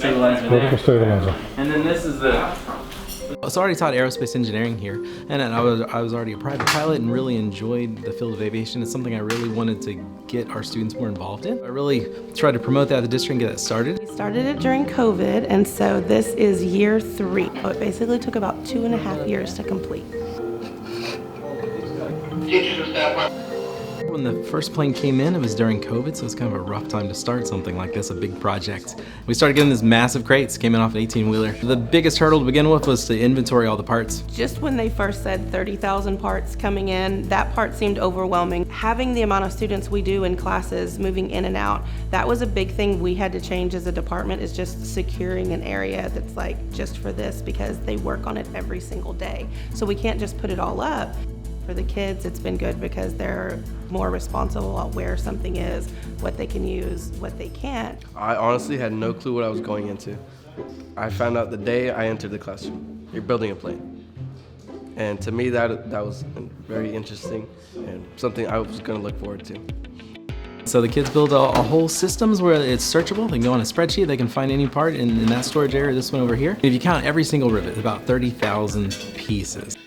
stabilizer there. Vertical stabilizer. And then this is the... So I already taught aerospace engineering here, and I was already a private pilot and really enjoyed the field of aviation. It's something I really wanted to get our students more involved in. I really tried to promote that at the district and get that started. We started it during COVID, and so this is year 3. So it basically took about 2.5 years to complete. When the first plane came in, it was during COVID, so it's kind of a rough time to start something like this, a big project. We started getting these massive crates, came in off an 18-wheeler. The biggest hurdle to begin with was to inventory all the parts. Just when they first said 30,000 parts coming in, that part seemed overwhelming. Having the amount of students we do in classes moving in and out, that was a big thing we had to change as a department, is just securing an area that's like just for this, because they work on it every single day. So we can't just put it all up. For the kids, it's been good because they're more responsible about where something is, what they can use, what they can't. I honestly had no clue what I was going into. I found out the day I entered the classroom. You're building a plane. And to me, that was very interesting and something I was going to look forward to. So the kids build a whole systems where it's searchable. They can go on a spreadsheet, they can find any part in that storage area, this one over here. If you count every single rivet, about 30,000 pieces.